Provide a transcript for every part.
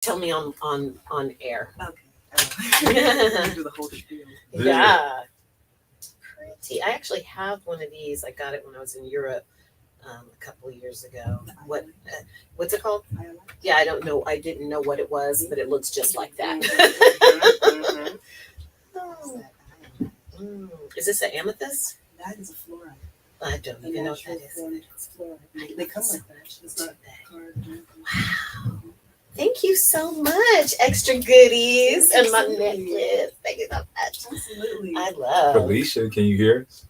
Tell me on air. Okay. Do the whole spiel. Yeah. Pretty. I actually have one of these. I got it when I was in Europe a couple of years ago. What's it called? Yeah, I don't know. I didn't know what it was, but it looks just like that. Is this an amethyst? That is a fluorite. I don't even know what that is. It's fluorite. They come like that. It's not carved. Wow. Thank you so much. Extra goodies and my necklace. Thank you so much. Absolutely. I love. Felicia, can you hear us?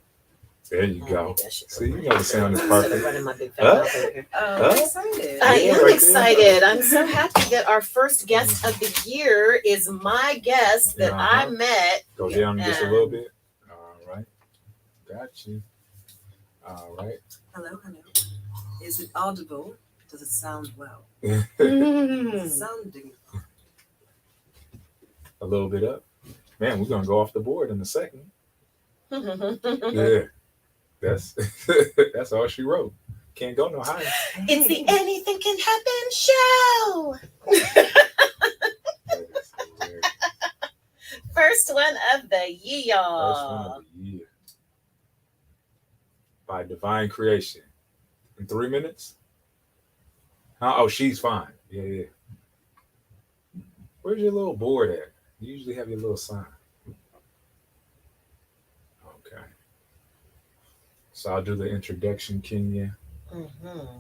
There you go. See, you know the sound is perfect. Running my big fat mouth over here. I'm excited. I Yeah, am right excited. I'm so happy that our first guest of the year is my guest that I met. Go down just a little bit. All right. Got you. All right. Hello. Is it audible? Does it sound well? Mm. Does it sound dignified? A little bit up. Man, we're going to go off the board in a second. Yeah. That's that's all she wrote. Can't go no higher. It's the Anything Can Happen show. First one of the year. First one of the year. By divine creation. In 3 minutes? Huh? Oh, she's fine. Yeah. Where's your little board at? You usually have your little sign. Okay. So I'll do the introduction, Kenya. Mm-hmm.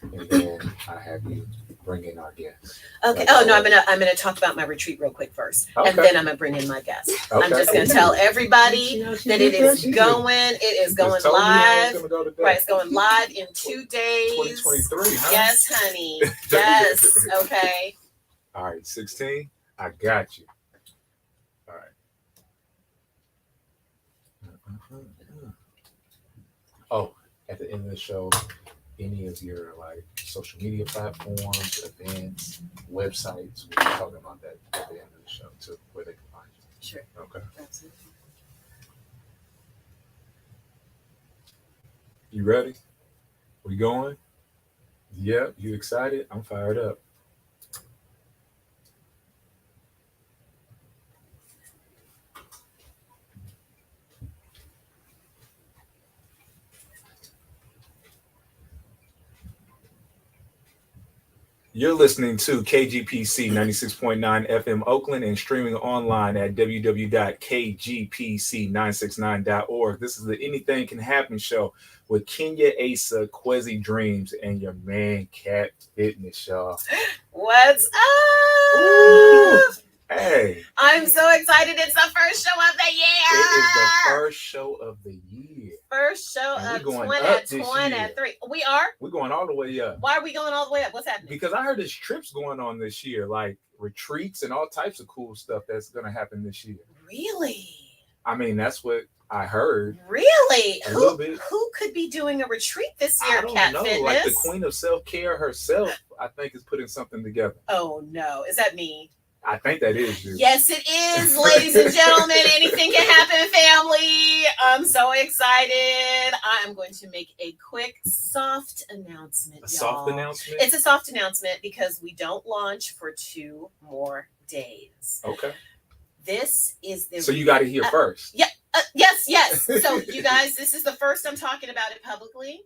And then I have you bring in our guest. Okay. Oh no, I'm gonna talk about my retreat real quick first, and then I'm gonna bring in my guest. Okay. I'm just gonna tell everybody that it is going. It is going live. Right, it's going live in 2 days. 2023, huh? Yes, honey. Yes. Okay. All right, 16. I got you. All right. Oh, at the end of the show, any of your like social media platforms, events, websites, we'll be talking about that at the end of the show too, where they can find you. Sure. Okay. Absolutely. You ready? We going? Yep. You excited? I'm fired up. You're listening to KGPC 96.9 FM Oakland and streaming online at www.kgpc969.org. This is the Anything Can Happen show with Kenya, Aazsa, Kwezi Dreams, and your man Cat Fitness, y'all. What's up? Ooh, hey. I'm so excited. It's the first show of the year. It is the first show of the year. First show And of we're going up this 2023. We are? We're going all the way up. Why are we going all the way up? What's happening? Because I heard there's trips going on this year, like retreats and all types of cool stuff that's going to happen this year. Really? I mean, that's what I heard. Really? A little bit. Who could be doing a retreat this year, I don't Cat know. Fitness? Like the queen of self-care herself, I think, is putting something together. Oh, no. Is that me? I think that is you. Yes, it is, ladies and gentlemen. Anything can happen, family. I'm so excited. I'm going to make a quick, soft announcement. Soft announcement? It's a soft announcement because we don't launch for 2 more days. Okay. This is the... So you got it here first. Yeah. Yes. So you guys, this is the first I'm talking about it publicly.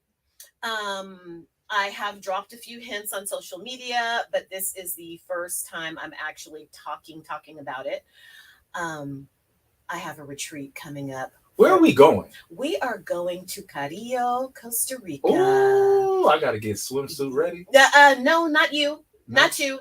I have dropped a few hints on social media, but this is the first time I'm actually talking about it. I have a retreat coming up. Where are we going? We are going to Carrillo, Costa Rica. Oh, I got to get swimsuit ready. No, not you. No? Not you.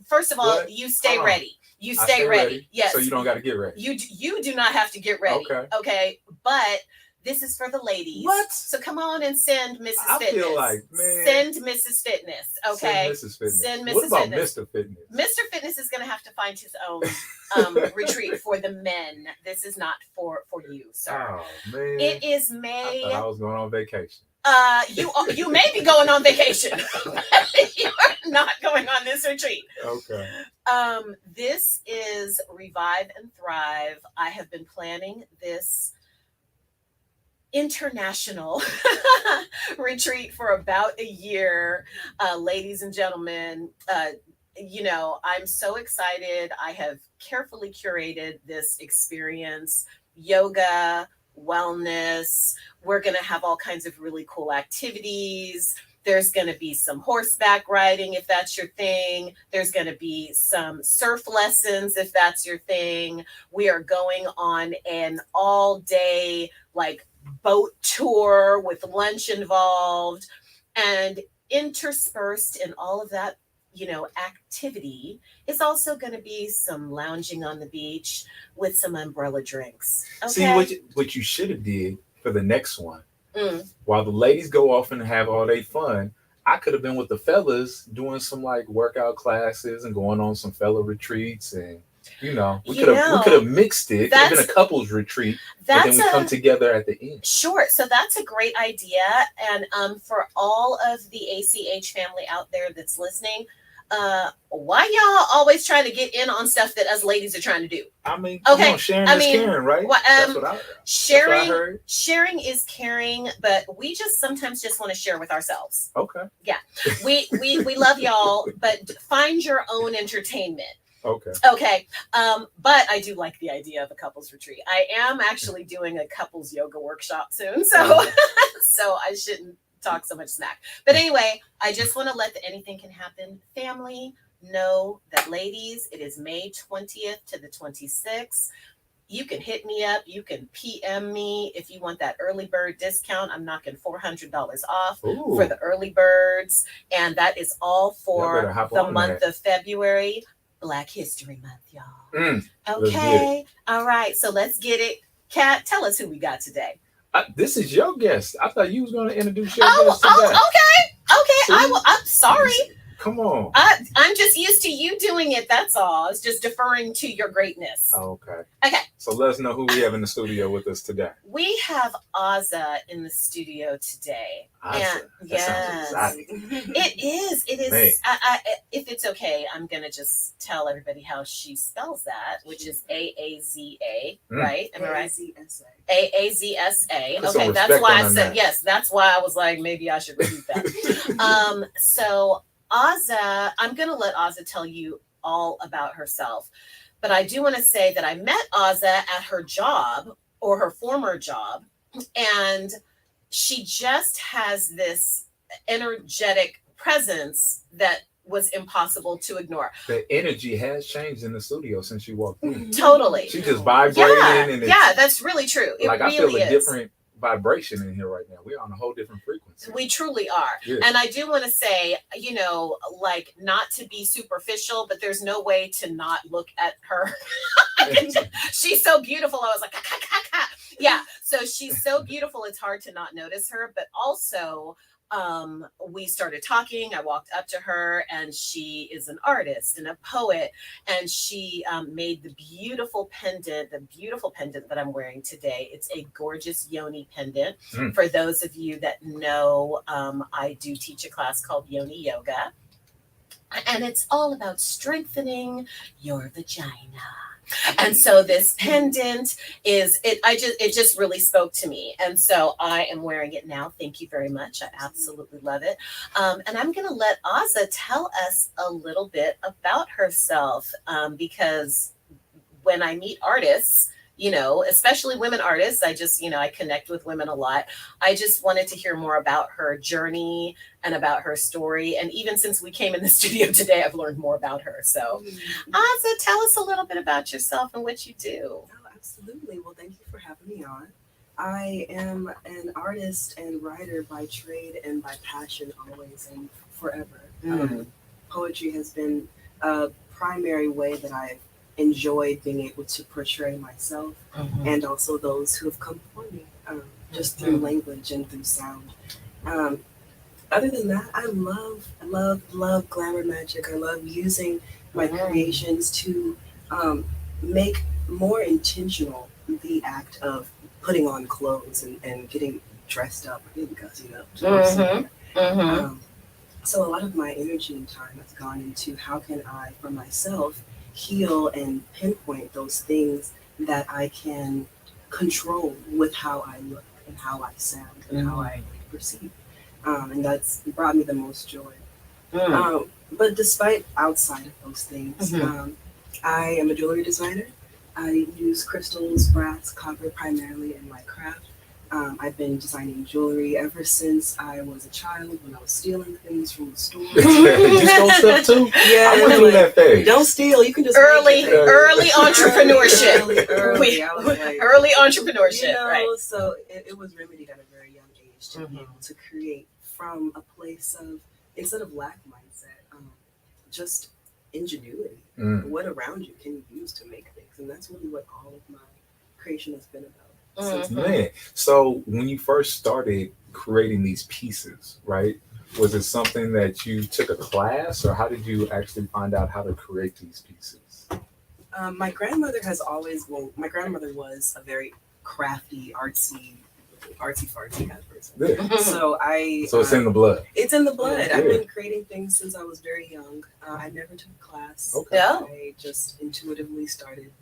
First of all, What? you stay ready. You stay ready. Yes. So you don't got to get ready. You do not have to get ready. Okay. But this is for the ladies. What? So come on and send Mrs. I Fitness. feel like, man. Send Mrs. Fitness. Okay. Send Mrs. Fitness. Send Mrs. What about Fitness. Mr. Fitness? Mr. Fitness is going to have to find his own retreat for the men. This is not for you, sir. Oh, man. It is May. I thought I was going on vacation. You may be going on vacation. You are not going on this retreat. Okay. This is Revive and Thrive. I have been planning this international retreat for about a year. Ladies and gentlemen, I'm so excited. I have carefully curated this experience, yoga, wellness. We're going to have all kinds of really cool activities. There's going to be some horseback riding if that's your thing. There's going to be some surf lessons if that's your thing. We are going on an all day like boat tour with lunch involved, and interspersed in all of that activity is also going to be some lounging on the beach with some umbrella drinks. Okay? See what you should have did for the next one. Mm. While the ladies go off and have all their fun, I could have been with the fellas doing some like workout classes and going on some fella retreats, and we could have mixed it. It could have been a couples retreat, but then we come together at the end. Sure. So that's a great idea. And for all of the ACH family out there that's listening, why y'all always trying to get in on stuff that us ladies are trying to do? I mean, okay. Come on, sharing is caring, right? That's what I heard. Sharing is caring, but we just sometimes just want to share with ourselves. Okay. Yeah. We love y'all, but find your own entertainment. Okay. But I do like the idea of a couples retreat. I am actually doing a couples yoga workshop soon, so so I shouldn't talk so much smack. But anyway, I just want to let the Anything Can Happen family know that, ladies, it is May 20th to the 26th. You can hit me up. You can PM me if you want that early bird discount. I'm knocking $400 off for the early birds. And that is all for the month of February. Black History Month, y'all. Okay. All right. So let's get it. Kat, tell us who we got today. This is your guest. I thought you was going to introduce your guest today. Okay. I'm sorry. Come on. I'm just used to you doing it. That's all. It's just deferring to your greatness. Okay. Okay. So let us know who we have in the studio with us today. We have Aazsa in the studio today. Aazsa. Yes. Sounds exotic. It is. Man. If it's okay, I'm going to just tell everybody how she spells that, which is Aazsa, right? Am I right? Aazsa. Okay, that's why I said, yes, that's why I was like, maybe I should repeat that. So Aazsa, I'm going to let Aazsa tell you all about herself. But I do want to say that I met Aazsa at her job, or her former job, and she just has this energetic presence that was impossible to ignore. The energy has changed in the studio since you walked in. Totally. She just vibrating. Yeah, that's really true. It like really I feel a is. different vibration in here right now. We're on a whole different frequency. We truly are. Yeah. And I do want to say, like, not to be superficial, but there's no way to not look at her. She's so beautiful. I was like, yeah. So she's so beautiful. It's hard to not notice her. But also, we started talking. I walked up to her, and she is an artist and a poet, and she made the beautiful pendant that I'm wearing today. It's a gorgeous yoni pendant. For those of you that know, I do teach a class called Yoni Yoga, and it's all about strengthening your vagina. And so this pendant it just really spoke to me. And so I am wearing it now. Thank you very much. I absolutely love it. And I'm going to let Aazsa tell us a little bit about herself, because when I meet artists, especially women artists, I connect with women a lot. I just wanted to hear more about her journey and about her story. And even since we came in the studio today, I've learned more about her. So Aazsa, tell us a little bit about yourself and what you do. Oh, absolutely. Well, thank you for having me on. I am an artist and writer by trade and by passion, always and forever. Poetry has been a primary way that I've enjoyed being able to portray myself and also those who have come before me, just through language and through sound. Other than that, I love glamour magic. I love using my creations to make more intentional the act of putting on clothes and getting dressed up, because so a lot of my energy and time has gone into how can I, for myself, heal and pinpoint those things that I can control with how I look and how I sound and how I perceive. And that's brought me the most joy. But despite outside of those things, I am a jewelry designer. I use crystals, brass, copper primarily in my craft. I've been designing jewelry ever since I was a child when I was stealing things from the store. You stole stuff too? Yeah. I went through that phase. Don't steal, you can just early entrepreneurship. Early, I was like, early entrepreneurship, you know, right? So it was remedied at a very young age to be able to create from a place of, instead of lack mindset, just ingenuity. What around you can you use to make things? And that's really what all of my creation has been about. Man, so when you first started creating these pieces, right, was it something that you took a class, or how did you actually find out how to create these pieces? My grandmother my grandmother was a very crafty, artsy fartsy kind of person. Yeah. So it's in the blood. It's in the blood. Yeah. I've been creating things since I was very young. I never took a class. Okay. I just intuitively started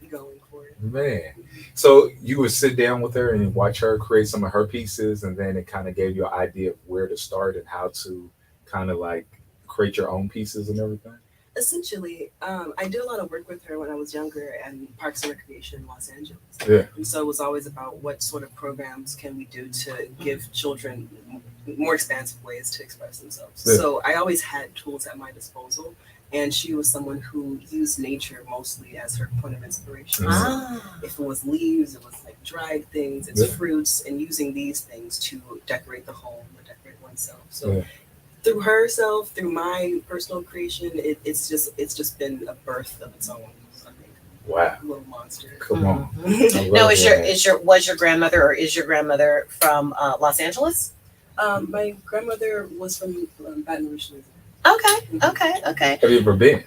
going for it. Man, so you would sit down with her and watch her create some of her pieces, and then it kind of gave you an idea of where to start and how to kind of like create your own pieces and everything? Essentially, I did a lot of work with her when I was younger and Parks and Recreation in Los Angeles. Yeah. And so it was always about what sort of programs can we do to give children more expansive ways to express themselves. Yeah. So I always had tools at my disposal. And she was someone who used nature mostly as her point of inspiration. So if it was leaves, it was like dried things, it's fruits, and using these things to decorate the home or decorate oneself. So through herself, through my personal creation, it's just been a birth of its own. I think. Wow. Little monster. Come on. Now, was your grandmother from Los Angeles? My grandmother was from Baton Rouge, Louisiana. Okay. Have you ever been?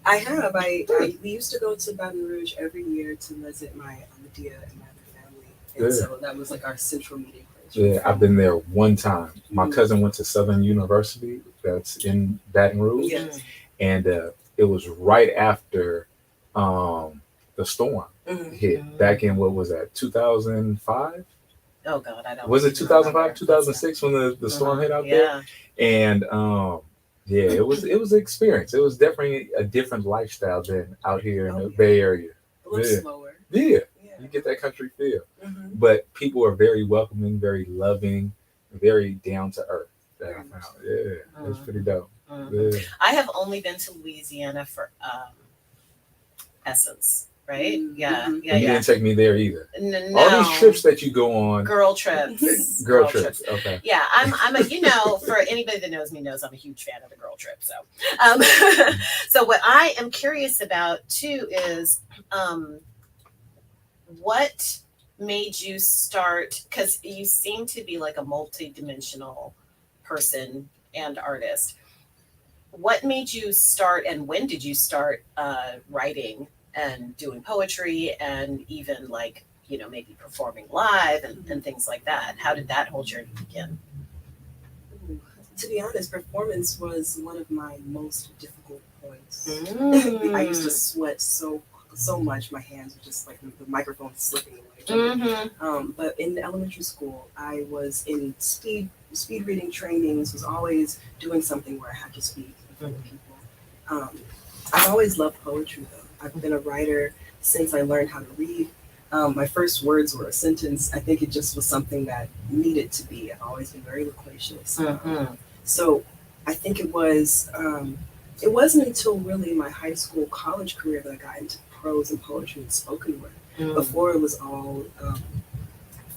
I have. We used to go to Baton Rouge every year to visit my Medea and my other family, and so that was like our central meeting place. Yeah, I've been there one time. My cousin went to Southern University, that's in Baton Rouge, and it was right after the storm hit back in, what was that, 2005? Oh God, I don't. Was it 2005, 2006 when the storm hit out there? And it was an experience. It was definitely a different lifestyle than out here in the Bay Area. A little slower. Yeah, you get that country feel. But people are very welcoming, very loving, very down to earth. That I found. Yeah, it was pretty dope. Yeah. I have only been to Louisiana for Essence. Right? Yeah. You didn't take me there either. No. All these trips that you go on. Girl trips. Girl trips. Okay. Yeah, I'm a, for anybody that knows me knows I'm a huge fan of the girl trip. So, so what I am curious about too is, what made you start? Because you seem to be like a multi-dimensional person and artist. What made you start, and when did you start writing and doing poetry, and even like, maybe performing live and things like that? How did that whole journey begin? To be honest, performance was one of my most difficult points. I used to sweat so much, my hands were just like the microphone slipping away. But in elementary school, I was in speed reading trainings, was always doing something where I had to speak in front of people. I've always loved poetry though. I've been a writer since I learned how to read. My first words were a sentence. I think it just was something that needed to be. I've always been very loquacious. So I think it wasn't until really my high school, college career that I got into prose and poetry and spoken word. Before it was all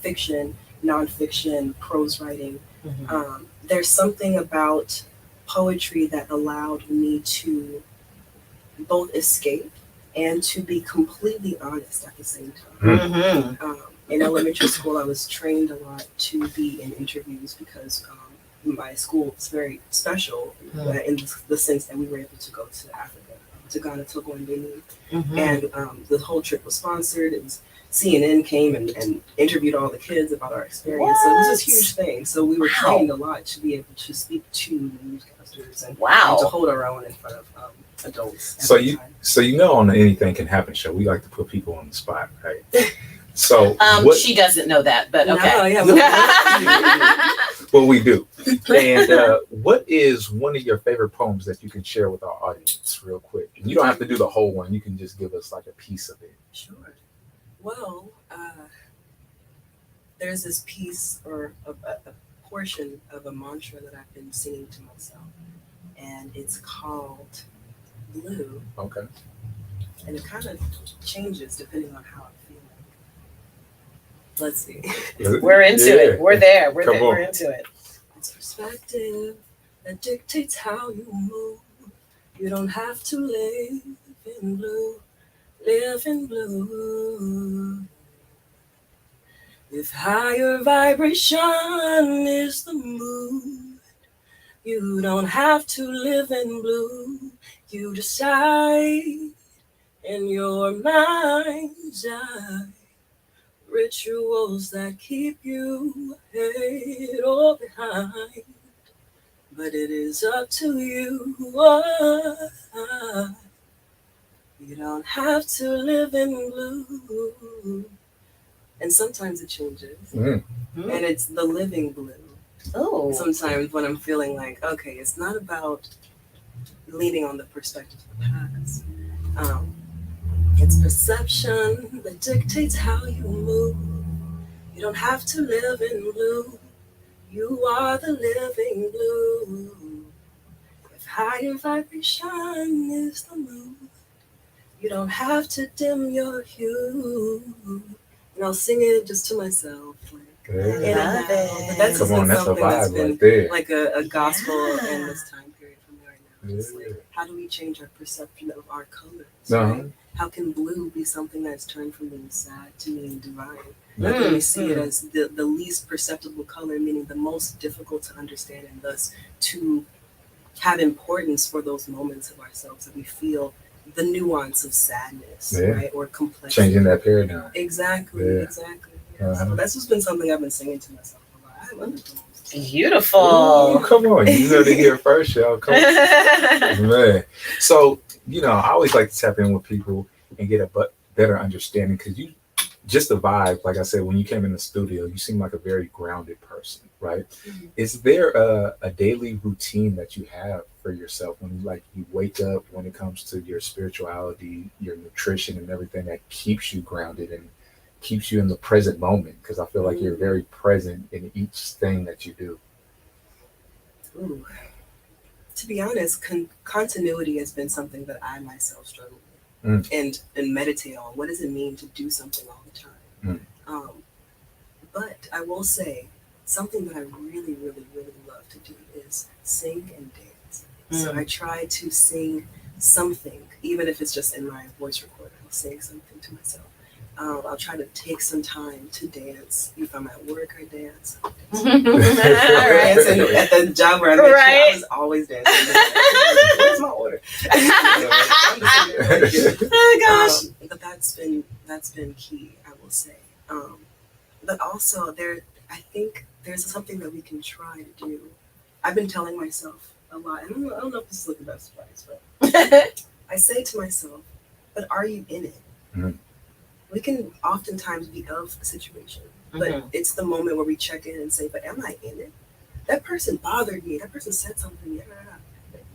fiction, nonfiction, prose writing. There's something about poetry that allowed me to both escape and to be completely honest at the same time. In elementary school, I was trained a lot to be in interviews because my school was very special in the sense that we were able to go to Africa, to Ghana, Togo, and Benin. And the whole trip was sponsored. It was CNN came and interviewed all the kids about our experience. So it was this huge thing. So we were trained a lot to be able to speak to newscasters and to hold our own in front of adults. So on the Anything Can Happen show, we like to put people on the spot, right? So she doesn't know that, but okay. No, yeah, well, we do. And what is one of your favorite poems that you can share with our audience real quick? And you don't have to do the whole one. You can just give us like a piece of it. Sure. Well, there's this piece or a portion of a mantra that I've been singing to myself, and it's called Blue. Okay. And it kind of changes depending on how I'm feeling. Let's see. We're into it. We're there. We're into it. It's perspective that dictates how you move. You don't have to live in blue. Live in blue. If higher vibration is the mood, you don't have to live in blue. You decide in your mind's eye rituals that keep you ahead or behind. But it is up to you. You don't have to live in blue. And sometimes it changes. And it's the living blue. Oh. Sometimes when I'm feeling like, okay, it's not about leaning on the perspective of the past. It's perception that dictates how you move. You don't have to live in blue. You are the living blue. If higher vibration is the mood, you don't have to dim your hue. And I'll sing it just to myself. Like, in and out. But that's just been something that's been like a gospel in this time period for me right now. Just like, how do we change our perception of our colors? Right? How can blue be something that's turned from being sad to being divine? How can we see it as the least perceptible color, meaning the most difficult to understand, and thus to have importance for those moments of ourselves that we feel the nuance of sadness, right? Or complexity. Changing that paradigm. Exactly. Yeah. So that's just been something I've been singing to myself a lot. I love it. Beautiful. Ooh, come on. You heard it here first, y'all. Come on. Man. So, I always like to tap in with people and get a better understanding, because you just the vibe, like I said, when you came in the studio, you seem like a very grounded person, right? Mm-hmm. Is there a daily routine that you have for yourself when you wake up, when it comes to your spirituality, your nutrition and everything, that keeps you grounded and keeps you in the present moment? Because I feel like you're very present in each thing that you do. Ooh. To be honest, continuity has been something that I myself struggle with and meditate on. What does it mean to do something all the time? But I will say, something that I really, really, really love to do is sing and dance. So I try to sing something, even if it's just in my voice recorder. I'll sing something to myself. I'll try to take some time to dance. If I'm at work, I dance. And at the job where I was always dancing. Where's my order? Oh gosh! But that's been key, I will say. But also I think there's something that we can try to do. I've been telling myself a lot. I don't know if this is like the best advice, but I say to myself, "But are you in it?" Mm-hmm. We can oftentimes be of the situation, but it's the moment where we check in and say, but am I in it? That person bothered me. That person said something.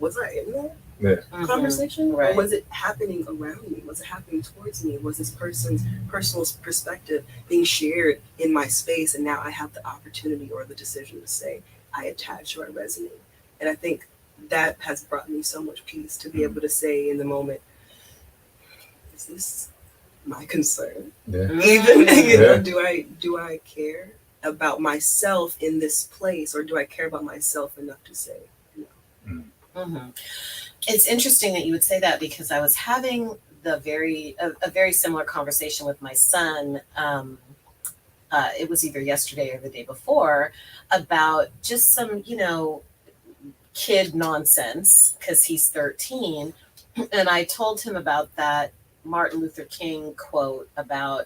Was I in that conversation? Right. Or was it happening around me? Was it happening towards me? Was this person's personal perspective being shared in my space? And now I have the opportunity or the decision to say, I attach or I resonate. And I think that has brought me so much peace to be able to say in the moment, is this my concern? Even do I care about myself in this place, or do I care about myself enough to say no? It's interesting that you would say that, because I was having a very similar conversation with my son. It was either yesterday or the day before, about just some kid nonsense, because he's 13, and I told him about that Martin Luther King quote about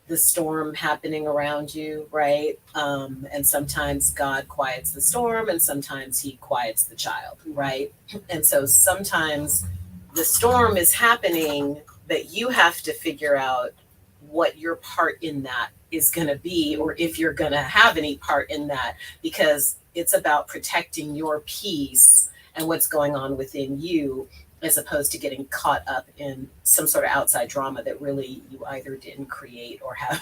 the storm happening around you, right? And sometimes God quiets the storm, and sometimes he quiets the child, right? And so sometimes the storm is happening, but you have to figure out what your part in that is going to be, or if you're going to have any part in that, because it's about protecting your peace and what's going on within you, as opposed to getting caught up in some sort of outside drama that really you either didn't create or have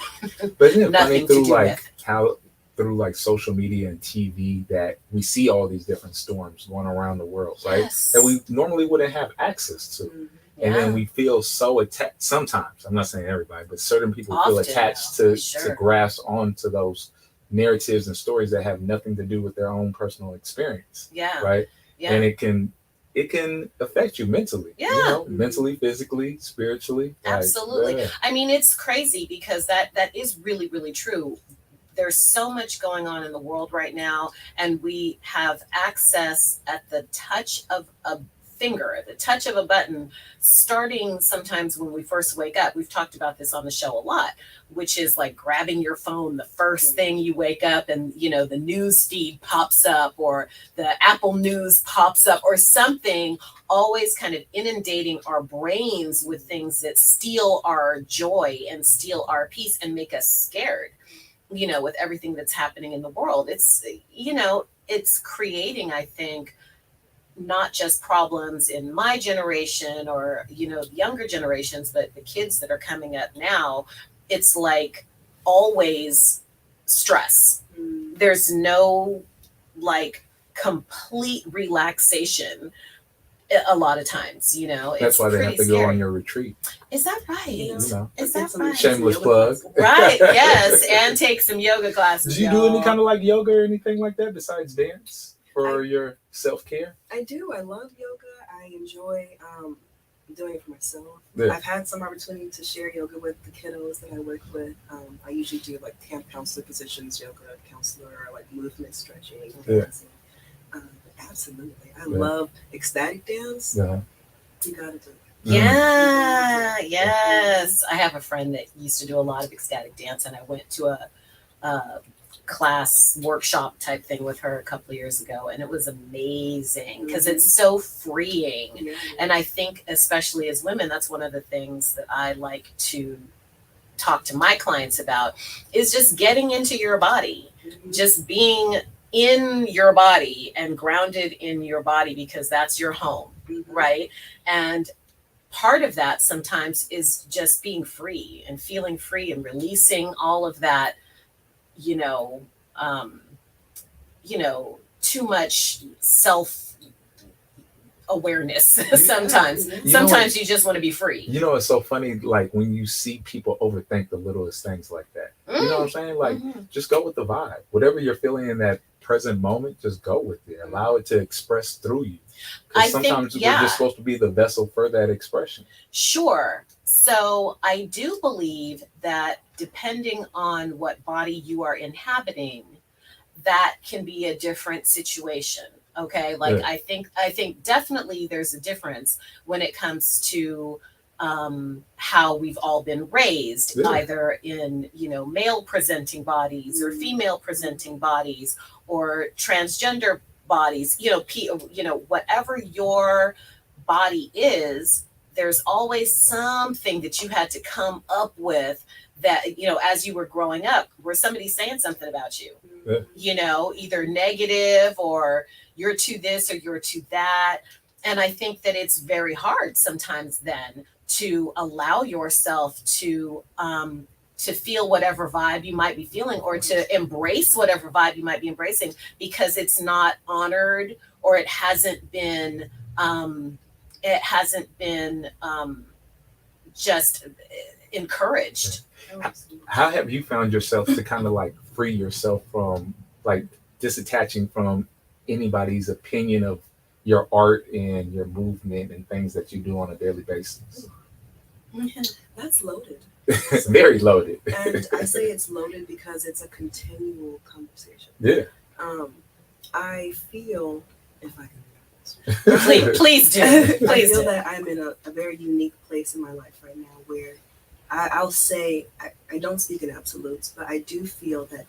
but isn't it nothing funny to do like with. how through like social media and TV that we see all these different storms going around the world, right? Yes. That we normally wouldn't have access to. And then we feel so attached. Sometimes, I'm not saying everybody, but certain people feel attached to grasp onto those narratives and stories that have nothing to do with their own personal experience. Yeah. Right. Yeah. And it can affect you mentally. Yeah. You know, mentally, physically, spiritually. Absolutely. Like, yeah. I mean, it's crazy because that is really, really true. There's so much going on in the world right now, and we have access at the touch of a finger, at the touch of a button, starting sometimes when we first wake up. We've talked about this on the show a lot, which is like grabbing your phone the first thing you wake up, and you know, the news feed pops up, or the Apple News pops up, or something, always kind of inundating our brains with things that steal our joy and steal our peace and make us scared, you know, with everything that's happening in the world. It's, you know, it's creating, I think, not just problems in my generation or, you know, younger generations, but the kids that are coming up now. It's like always stress. There's no like complete relaxation a lot of times, you know. That's why they have to go on your retreat. Is that right? You know, is that right? Shameless plug. Right, yes, and take some yoga classes. Do you do any kind of like yoga or anything like that besides dance for your self-care? I do. I love yoga. I enjoy doing it for myself. Yeah. I've had some opportunity to share yoga with the kiddos that I work with. I usually do like camp counselor positions, yoga counselor, or like movement stretching. Yeah. Absolutely. I love ecstatic dance. Yeah. You gotta do it. Yeah, yes. I have a friend that used to do a lot of ecstatic dance, and I went to a class workshop type thing with her a couple of years ago, and it was amazing because it's so freeing. Yeah. And I think, especially as women, that's one of the things that I like to talk to my clients about, is just getting into your body, just being in your body and grounded in your body, because that's your home, right? And part of that sometimes is just being free and feeling free and releasing all of that, you know, too much self-awareness. Sometimes you just want to be free. You know, it's so funny, like when you see people overthink the littlest things like that. You know what I'm saying? Like, just go with the vibe. Whatever you're feeling in that present moment, just go with it. Allow it to express through you. Because sometimes we're just supposed to be the vessel for that expression. Sure. So I do believe that depending on what body you are inhabiting, that can be a different situation. Okay. Like, I think definitely there's a difference when it comes to how we've all been raised, either in, you know, male presenting bodies or female presenting bodies or transgender bodies, you know, whatever your body is, there's always something that you had to come up with that, you know, as you were growing up, where somebody's saying something about you, you know, either negative or you're to this or you're to that. And I think that it's very hard sometimes then to allow yourself to feel whatever vibe you might be feeling, or to embrace whatever vibe you might be embracing, because it's not honored, or it hasn't been just encouraged. How have you found yourself to kind of like free yourself from like disattaching from anybody's opinion of your art and your movement and things that you do on a daily basis? That's loaded. Very loaded. And I say it's loaded because it's a continual conversation. Yeah. I feel, if I can please do. I feel that I'm in a very unique place in my life right now where I'll say, I don't speak in absolutes, but I do feel that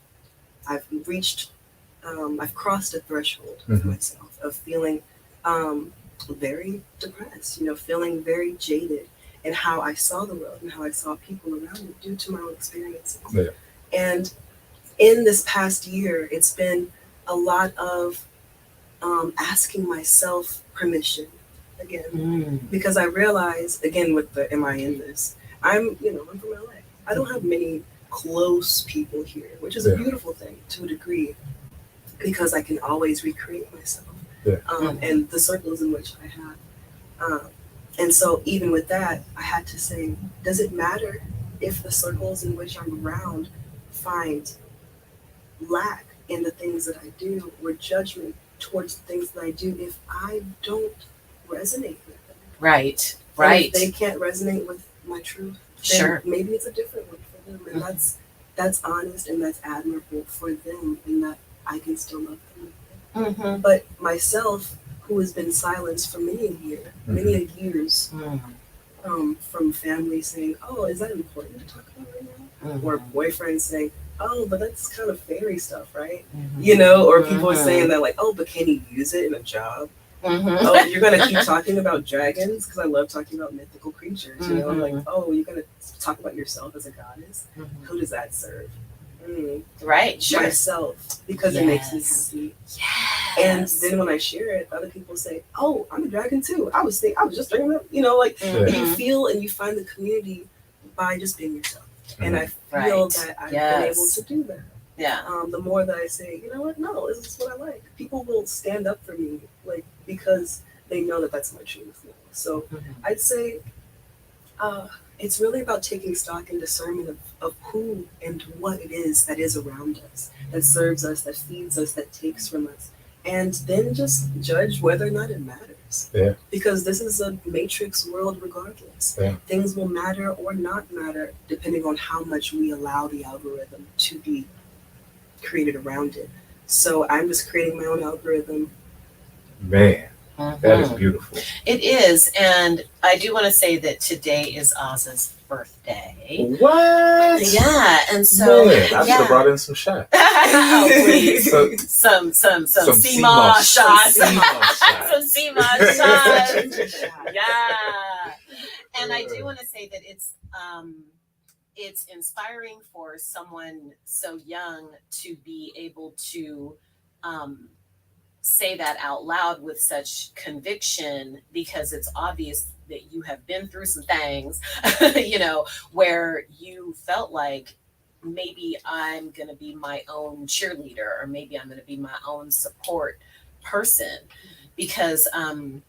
I've reached, I've crossed a threshold for myself of feeling very depressed, you know, feeling very jaded. and how I saw the world and how I saw people around me due to my own experiences. Yeah. And in this past year, it's been a lot of asking myself permission again, because I realized, again, with the am I in this? I'm from LA. I don't have many close people here, which is a beautiful thing to a degree, because I can always recreate myself and the circles in which I have. And so even with that, I had to say, does it matter if the circles in which I'm around find lack in the things that I do, or judgment towards the things that I do, if I don't resonate with them? Right. And if they can't resonate with my truth, then Sure. maybe it's a different one for them. And that's honest and that's admirable for them, in that I can still love them. But myself, who has been silenced for many years, from family saying, oh, is that important to talk about right now? Or boyfriends saying, oh, but that's kind of fairy stuff, right? Or people are saying that, like, oh, but can you use it in a job? Oh, you're going to keep talking about dragons? Because I love talking about mythical creatures, like, oh, you're going to talk about yourself as a goddess? Who does that serve? Right, sure. Myself, because it makes me happy. And then when I share it, other people say, oh, I'm a dragon too. I was just thinking that, you feel and you find the community by just being yourself. And I feel that I've been able to do that. Yeah. The more that I say, you know what, no, this is what I like. People will stand up for me, like, because they know that that's my truth now. So I'd say it's really about taking stock and discernment of who and what it is that is around us, that serves us, that feeds us, that takes from us. And then just judge whether or not it matters. Yeah. Because this is a matrix world regardless. Yeah. Things will matter or not matter depending on how much we allow the algorithm to be created around it. So I'm just creating my own algorithm. Man, that is beautiful. It is. And I do want to say that today is Aazsa's birthday. What? Yeah. And so Man, I should have brought in some shots. Oh, please. Some sea moss shots. Some sea moss shots. Yeah. And I do want to say that it's inspiring for someone so young to be able to say that out loud with such conviction, because it's obvious that you have been through some things, where you felt like, maybe I'm going to be my own cheerleader, or maybe I'm going to be my own support person. Because, when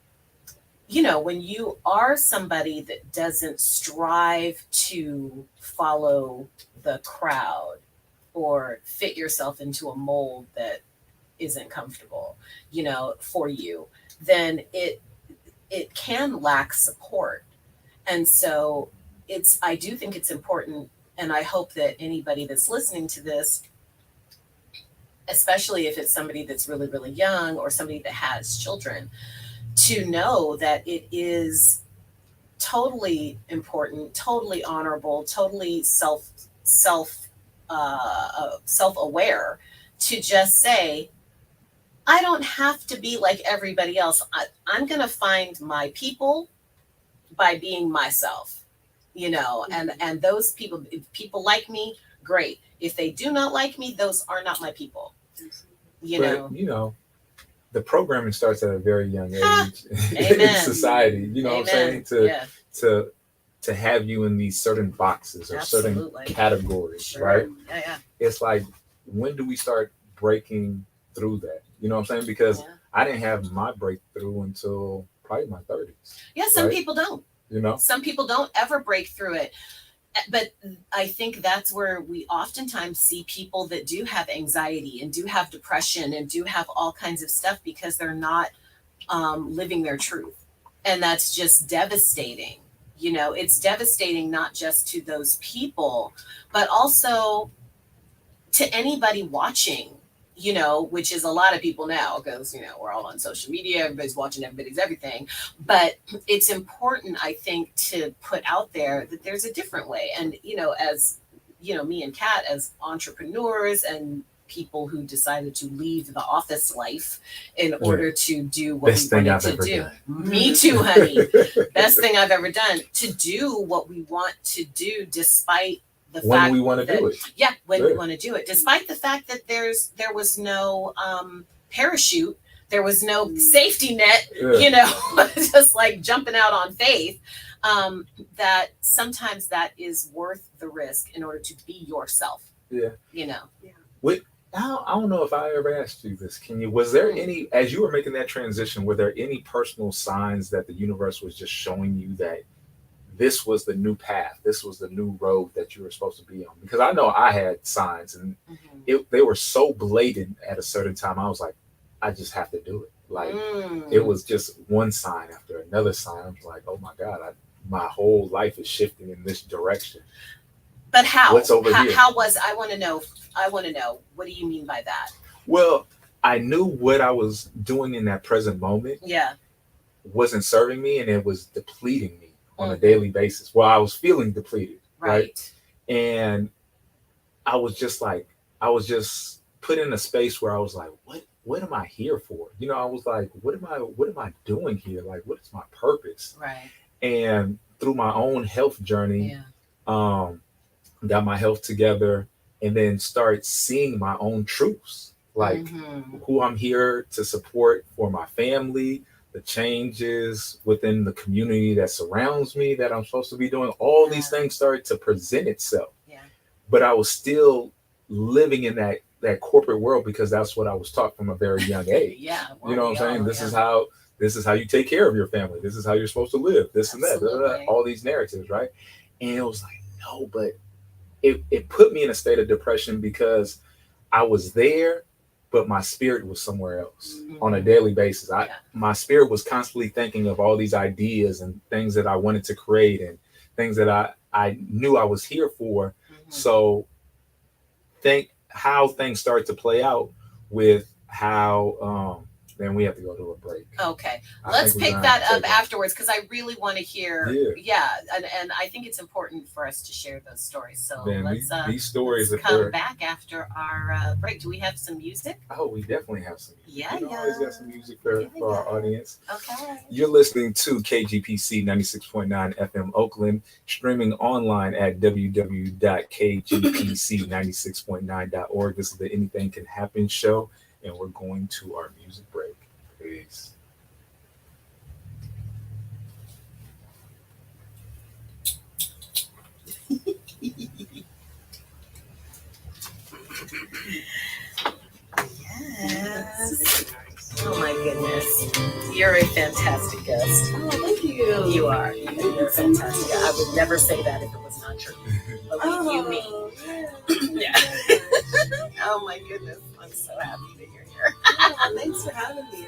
you are somebody that doesn't strive to follow the crowd or fit yourself into a mold that isn't comfortable, for you, then it can lack support. And so I do think it's important. And I hope that anybody that's listening to this, especially if it's somebody that's really, really young or somebody that has children, to know that it is totally important, totally honorable, totally self-aware to just say, I don't have to be like everybody else. I'm going to find my people by being myself. And those people, if people like me, great. If they do not like me, those are not my people. The programming starts at a very young age in society. You know what I'm saying? To have you in these certain boxes or certain categories, right? Yeah. It's like, when do we start breaking through that? You know what I'm saying? Because I didn't have my breakthrough until probably my 30s. Yeah, some people don't. Some people don't ever break through it. But I think that's where we oftentimes see people that do have anxiety and do have depression and do have all kinds of stuff, because they're not living their truth. And that's just devastating. It's devastating not just to those people, but also to anybody watching, which is a lot of people now, because, we're all on social media, everybody's watching everybody's everything. But it's important, I think, to put out there that there's a different way. And, as, me and Kat, as entrepreneurs and people who decided to leave the office life in order to do what Best we thing wanted I've to ever do. done. Me too, honey. Best thing I've ever done, to do what we want to do despite the When fact we want to that, do it. yeah, when we Yeah. want to do it, despite the fact that there was no parachute, there was no safety net, Yeah. you know, just like jumping out on faith. That sometimes that is worth the risk in order to be yourself. Yeah. You know. I don't know if I ever asked you this. Was there any, as you were making that transition, were there any personal signs that the universe was just showing you that this was the new path, this was the new road that you were supposed to be on? Because I know I had signs, and they were so blatant at a certain time. I was like, I just have to do it. Like it was just one sign after another sign. I was like, oh my God, my whole life is shifting in this direction. But how? What's over here? How was? I want to know. What do you mean by that? Well, I knew what I was doing in that present moment wasn't serving me, and it was depleting me on a daily basis. Well, I was feeling depleted, right? And I was just put in a space where I was like, what am I here for? You know, I was like, what am I doing here? Like, what is my purpose? Right. And through my own health journey, got my health together, and then start seeing my own truths, like who I'm here to support for my family, the changes within the community that surrounds me that I'm supposed to be doing. All these things started to present itself. Yeah. But I was still living in that corporate world because that's what I was taught from a very young age. Well, you know what I'm saying? This is how you take care of your family. This is how you're supposed to live. This and that. All these narratives, right? And it was like, no, but it put me in a state of depression because I was there, but my spirit was somewhere else on a daily basis. My spirit was constantly thinking of all these ideas and things that I wanted to create and things that I knew I was here for. So think how things start to play out with how then we have to go to a break. Okay. Let's pick that up afterwards because I really want to hear. Yeah. And I think it's important for us to share those stories. So these stories let's come back after our break. Do we have some music? Oh, we definitely have some music. Yeah, always got some music for our audience. Okay. You're listening to KGPC 96.9 FM Oakland, streaming online at www.kgpc96.9.org. This is the Anything Can Happen show, and we're going to our music break. Peace. Yes. Oh my goodness. You're a fantastic guest. Oh, thank you. You are. You're fantastic. I would never say that if it was not true. Believe you me. Yeah. Oh my goodness. I'm so happy that you're here. Thanks for having me.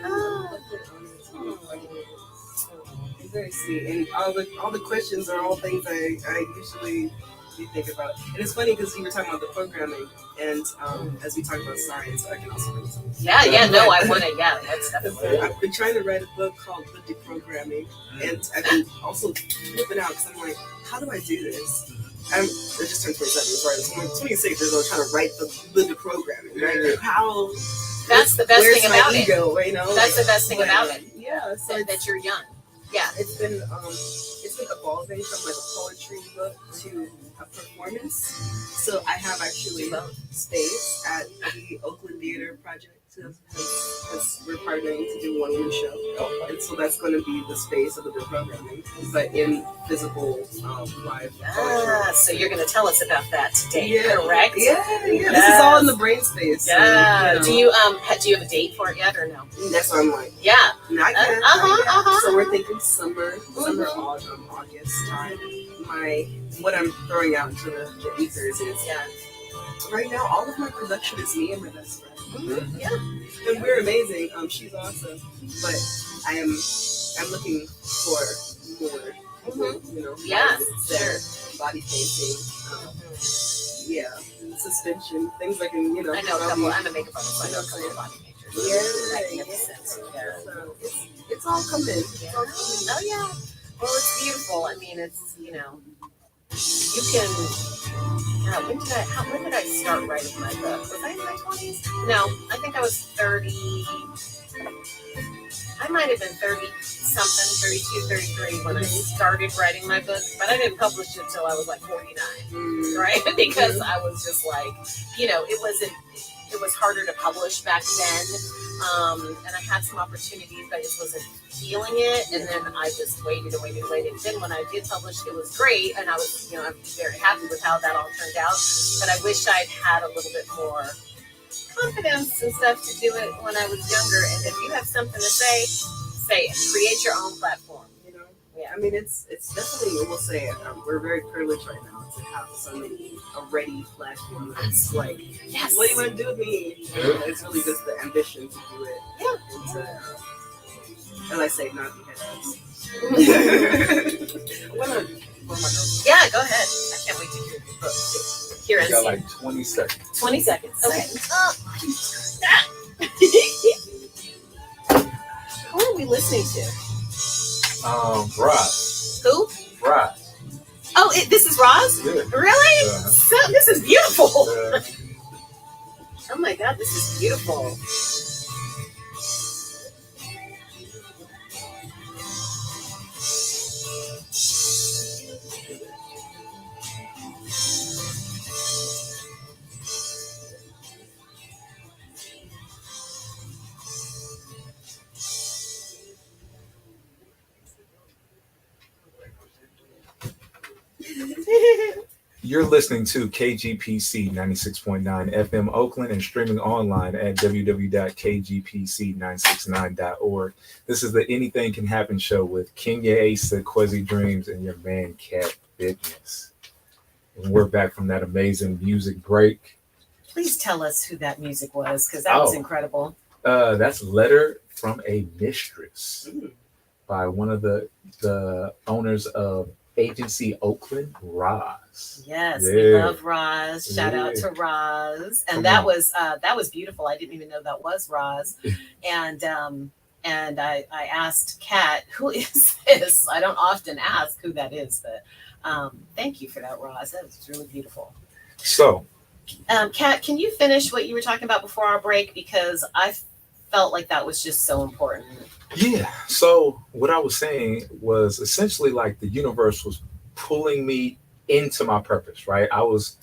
It's very sweet. And all the questions are all things I usually think about. And it's funny because you were talking about the programming, and as we talk about science, I can also bring some. I want to. That's definitely. I've been trying to write a book called The Deprogramming, and I've been also flipping out because I'm like, how do I do this? I just turned 27, right? So I'm 26 years old trying to write the deprogramming, right? Like how? That's the best thing about it. Ego, you know? That's the best thing about it. Yeah, so that you're young. Yeah, it's been evolving from like a poetry book to a performance. So I have actually space at the Oakland Theater Project. We're partnering to do one woman show, and so that's going to be the space of the deprogramming, but in physical live poetry. So you're going to tell us about that today, correct? Yeah. Yes. This is all in the brain space. Yeah. So, do you have a date for it yet or no? That's what I'm like. Yeah. Not yet. So we're thinking summer, August time. What I'm throwing out into the ethers is right now all of my production is me and my best friend. Yeah, and we're amazing. She's awesome, but I'm looking for more. You know, body painting, suspension, things like I know a couple. I'm a makeup artist, so I know a couple of body painters. Magnificent. So it's all coming. Oh yeah. Well, it's beautiful. I mean, it's You can. When did I start writing my book? Was I in my 20s? No, I think I was 30. I might have been 30 something, 32, 33 when I started writing my book, but I didn't publish it until I was like 49, right? Because I was just like, it was harder to publish back then. And I had some opportunities, but I just wasn't feeling it. And then I just waited and waited and waited. Then when I did publish, it was great. And I was, I'm very happy with how that all turned out. But I wish I'd had a little bit more confidence and stuff to do it when I was younger. And if you have something to say it. Create your own platform. Yeah, I mean, it's definitely, we'll say it, we're very privileged right now to have so many already platforms. It's like, yes. What do you want to do with me? It's really just the ambition to do it. Yeah. And to, as I say, not be headless. Yeah, go ahead. I can't wait to hear your book. Here, you got like 20 seconds. 20 seconds. Okay. Who are we listening to? Roz. Who? Roz. Oh, this is Roz? Yeah. Really? So this is beautiful. Oh my God, this is beautiful. You're listening to KGPC 96.9 FM Oakland and streaming online at www.kgpc969.org. This is the Anything Can Happen show with Kenya Aazsa, Quasi Dreams, and your man Cat Fitness. And we're back from that amazing music break. Please tell us who that music was, because that was incredible. That's Letter from a Mistress by one of the owners of Agency Oakland, Roz. Yes, we love Roz. Shout out to Roz. And that was beautiful. I didn't even know that was Roz. And I asked Kat, who is this? I don't often ask who that is, but thank you for that, Roz. That was really beautiful. So, Kat, can you finish what you were talking about before our break? Because I felt like that was just so important. Yeah. So what I was saying was essentially like the universe was pulling me into my purpose, right? I was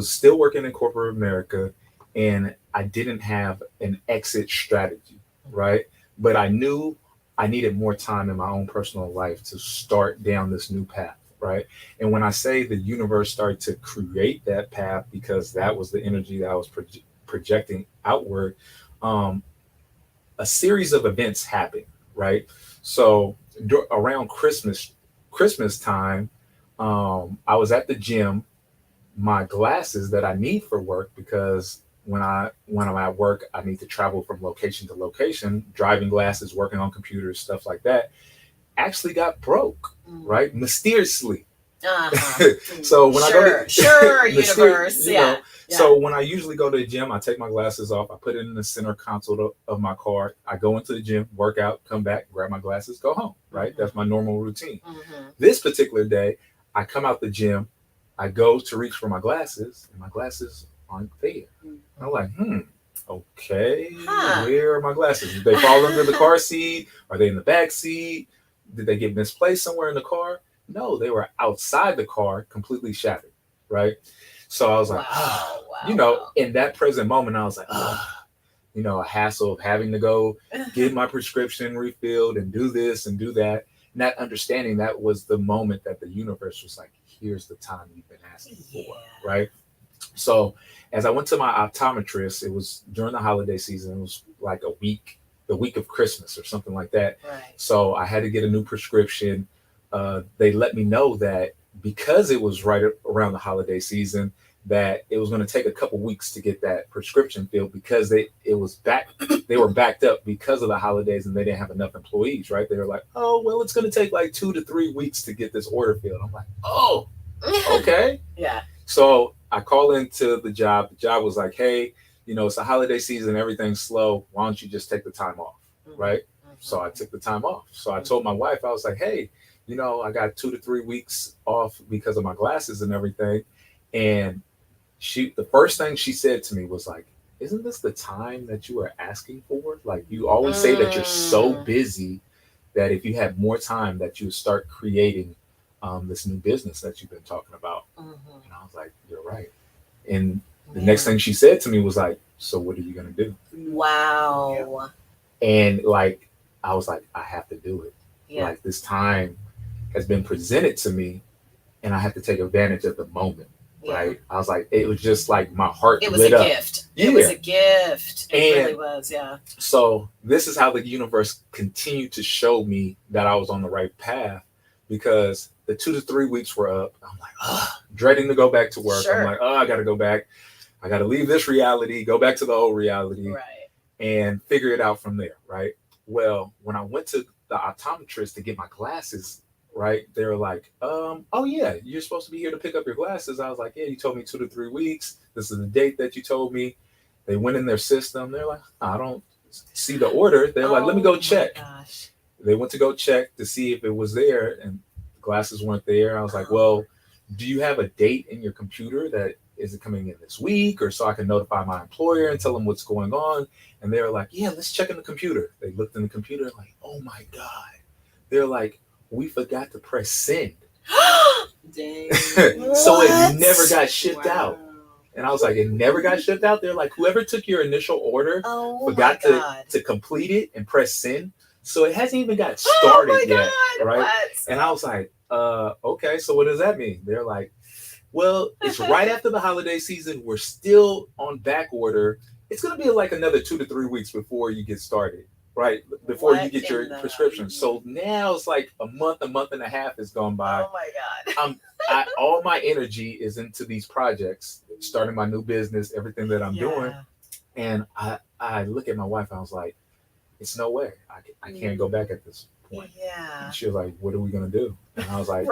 still working in corporate America and I didn't have an exit strategy, right? But I knew I needed more time in my own personal life to start down this new path, right? And when I say the universe started to create that path, because that was the energy that I was projecting outward, a series of events happened, right? So around Christmas time, I was at the gym. My glasses that I need for work, because when I'm at work, I need to travel from location to location, driving glasses, working on computers, stuff like that, actually got broke, right? Mysteriously. So when I go to universe, yeah. So when I usually go to the gym, I take my glasses off, I put it in the center console of my car, I go into the gym, work out, come back, grab my glasses, go home, right? Mm-hmm. That's my normal routine. Mm-hmm. This particular day, I come out the gym, I go to reach for my glasses, and my glasses aren't there. Mm-hmm. I'm like, okay, where are my glasses? Did they fall under the car seat? Are they in the back seat? Did they get misplaced somewhere in the car? No, they were outside the car, completely shattered, right? So I was like, in that present moment, I was like, a hassle of having to go get my prescription refilled and do this and do that. And that understanding, that was the moment that the universe was like, here's the time you've been asking for, right? So as I went to my optometrist, it was during the holiday season. It was like the week of Christmas or something like that. Right. So I had to get a new prescription. They let me know that because it was right around the holiday season, that it was going to take a couple weeks to get that prescription filled, because they were backed up because of the holidays and they didn't have enough employees, right? They were like, oh, well, it's going to take like 2 to 3 weeks to get this order filled. I'm like, oh, okay. Yeah. So I call into the job. The job was like, hey, it's a holiday season, everything's slow. Why don't you just take the time off, right? Mm-hmm. So I took the time off. So I told my wife, I was like, hey, I got 2 to 3 weeks off because of my glasses and everything. And the first thing she said to me was like, isn't this the time that you are asking for? Like, you always say that you're so busy that if you had more time that you would start creating this new business that you've been talking about. And I was like, you're right. And the next thing she said to me was like, so what are you going to do? Wow. And like, I was like, I have to do it. Yeah. Like, this time has been presented to me and I have to take advantage of the moment. Right. I was like, it was just like my heart lit up. Gift. Yeah. It was a gift. It really was. Yeah. So this is how the universe continued to show me that I was on the right path, because the 2 to 3 weeks were up. I'm like, dreading to go back to work. Sure. I'm like, I got to go back. I got to leave this reality, go back to the old reality, and figure it out from there. Right. Well, when I went to the optometrist to get my glasses, right, they were like, oh yeah, you're supposed to be here to pick up your glasses. I was like, yeah, you told me 2 to 3 weeks. This is the date that you told me. They went in their system. They're like, I don't see the order. They're like, let me go check. Gosh. They went to go check to see if it was there, and the glasses weren't there. I was like, well, do you have a date in your computer that is it coming in this week, or so I can notify my employer and tell them what's going on? And they were like, yeah, let's check in the computer. They looked in the computer like, oh my God. They're like, we forgot to press send. Dang. So it never got shipped out. And I was like, it never got shipped out? They're like, whoever took your initial order forgot to complete it and press send. So it hasn't even got started yet. Right? What? And I was like, okay, so what does that mean? They're like, well, it's right after the holiday season. We're still on back order. It's going to be like another 2 to 3 weeks before you get started. Right, before you get your prescription. So now it's like a month and a half has gone by. Oh my God. All my energy is into these projects, starting my new business, everything that I'm doing. And I look at my wife and I was like, it's no way. I can't go back at this point. Yeah. And she was like, what are we going to do? And I was like,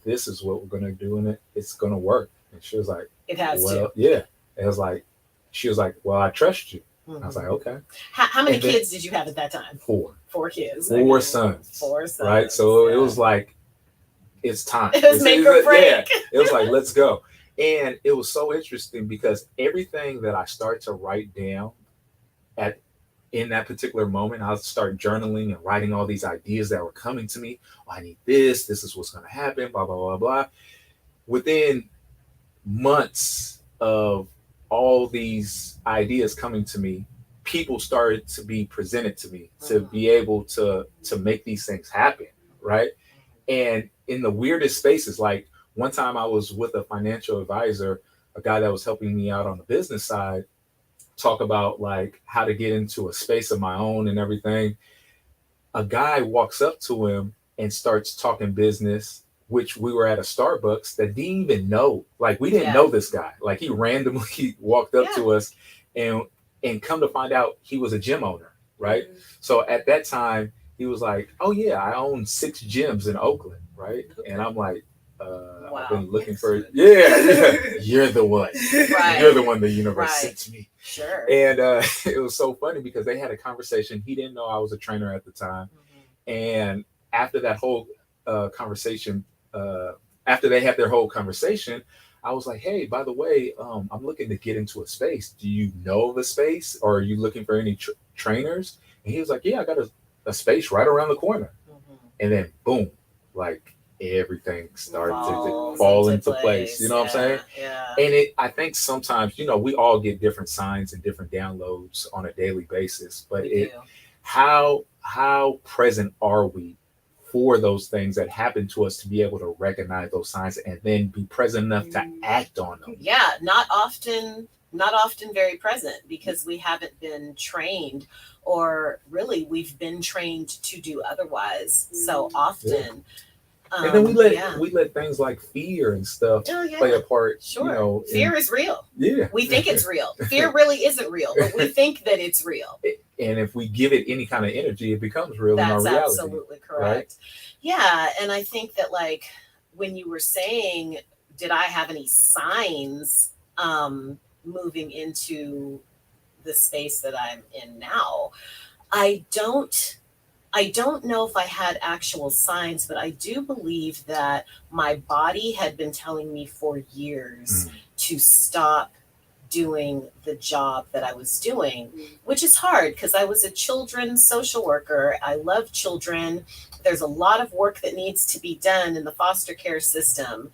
this is what we're going to do, and it's going to work. And she was like, it has to. Yeah. It was like, she was like, well, I trust you. I was like, okay. How many kids did you have at that time? 4. 4 kids. 4 sons. 4 sons. Right. So it was like, it's time. It was make or break. Yeah. It was like, let's go. And it was so interesting because everything that I started to write down in that particular moment, I would start journaling and writing all these ideas that were coming to me. Oh, I need this. This is what's going to happen. Blah, blah, blah, blah. Within months of all these ideas coming to me, people started to be presented to me to be able to make these things happen, right? And in the weirdest spaces, like one time I was with a financial advisor, a guy that was helping me out on the business side, talk about like how to get into a space of my own and everything. A guy walks up to him and starts talking business, which we were at a Starbucks that didn't even know. Like, we didn't know this guy. Like, he randomly walked up to us and come to find out he was a gym owner, right? So at that time, he was like, oh yeah, I own 6 gyms in Oakland, right? And I'm like, I've been looking for, you're the one. Right. You're the one the universe sent to me. Sure. And it was so funny because they had a conversation. He didn't know I was a trainer at the time. And after that whole conversation, after they had their whole conversation, I was like, hey, by the way, I'm looking to get into a space. Do you know of a space, or are you looking for any trainers? And he was like, yeah, I got a space right around the corner. And then boom, like everything started to fall into place. You know what I'm saying? Yeah. And I think sometimes, we all get different signs and different downloads on a daily basis, but how present are we for those things that happen to us to be able to recognize those signs and then be present enough to act on them? Yeah, not often very present, because we haven't been trained, or really we've been trained to do otherwise so often. And then we let things like fear and stuff play a part. Sure. Fear is real. Yeah. We think it's real. Fear really isn't real, but we think that it's real. And if we give it any kind of energy, it becomes real in our reality. That's absolutely correct. Right? Yeah. And I think that, like, when you were saying, did I have any signs moving into the space that I'm in now? I don't I don't know if I had actual signs, but I do believe that my body had been telling me for years to stop doing the job that I was doing, which is hard because I was a children's social worker. I love children. There's a lot of work that needs to be done in the foster care system.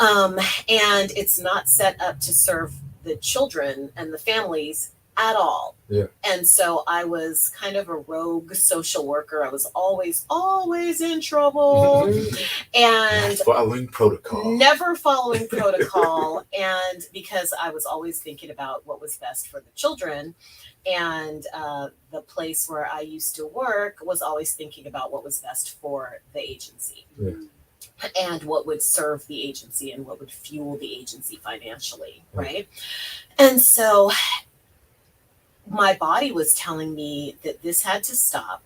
And it's not set up to serve the children and the families at all. Yeah. And so I was kind of a rogue social worker. I was always in trouble and Not following protocol. Never following protocol. And because I was always thinking about what was best for the children. And the place where I used to work was always thinking about what was best for the agency. Yeah. And what would serve the agency and what would fuel the agency financially, right? And so my body was telling me that this had to stop.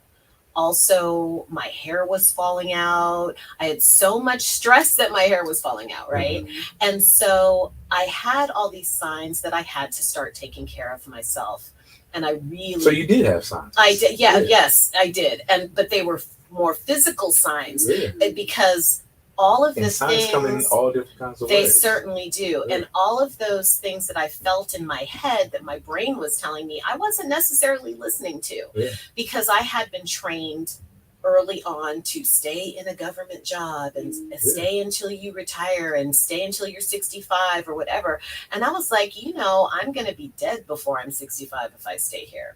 Also, my hair was falling out. I had so much stress that my hair was falling out, right? And so I had all these signs that I had to start taking care of myself. And I really... So you did have signs? I did, yeah. Yes, I did. But they were more physical signs because all of the signs come in all different kinds of ways. They ways. certainly do. And all of those things that I felt in my head that my brain was telling me, I wasn't necessarily listening to because I had been trained early on to stay in a government job and stay until you retire and stay until you're 65 or whatever. And I was like, I'm going to be dead before I'm 65 if I stay here.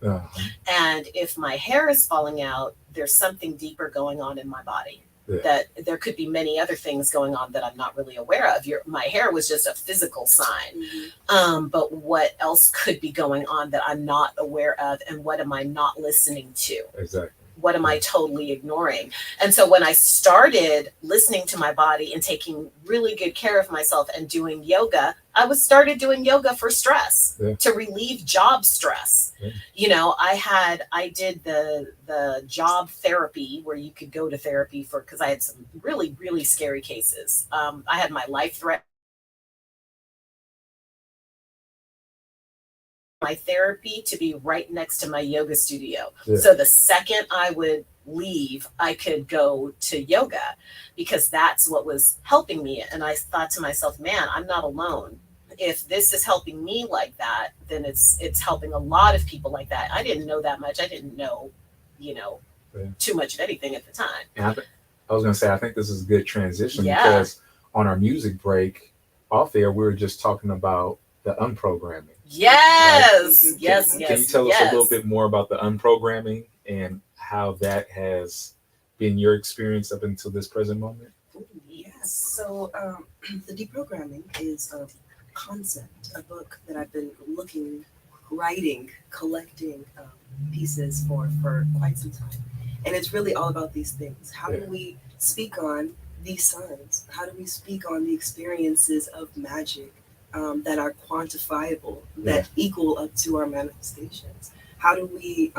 And if my hair is falling out, there's something deeper going on in my body. That there could be many other things going on that I'm not really aware of. My hair was just a physical sign. But what else could be going on that I'm not aware of? And what am I not listening to? Exactly. What am I totally ignoring? And so when I started listening to my body and taking really good care of myself and doing yoga, I started doing yoga for stress, to relieve job stress. I did the job therapy where you could go to therapy because I had some really, really scary cases. I had my life threat. My therapy to be right next to my yoga studio. So the second I would leave, I could go to yoga because that's what was helping me. And I thought to myself, man, I'm not alone. If this is helping me like that, then it's helping a lot of people like that. I didn't know that much. I didn't know, too much of anything at the time. And I was going to say, I think this is a good transition because on our music break off air, we were just talking about the unprogramming. Yes. Right? Yes. Can you tell us a little bit more about the unprogramming and how that has been your experience up until this present moment? Yes. So the deprogramming is a concept, a book that I've been writing, collecting pieces for quite some time. And it's really all about these things. How do we speak on these signs? How do we speak on the experiences of magic that are quantifiable, that equal up to our manifestations? How do we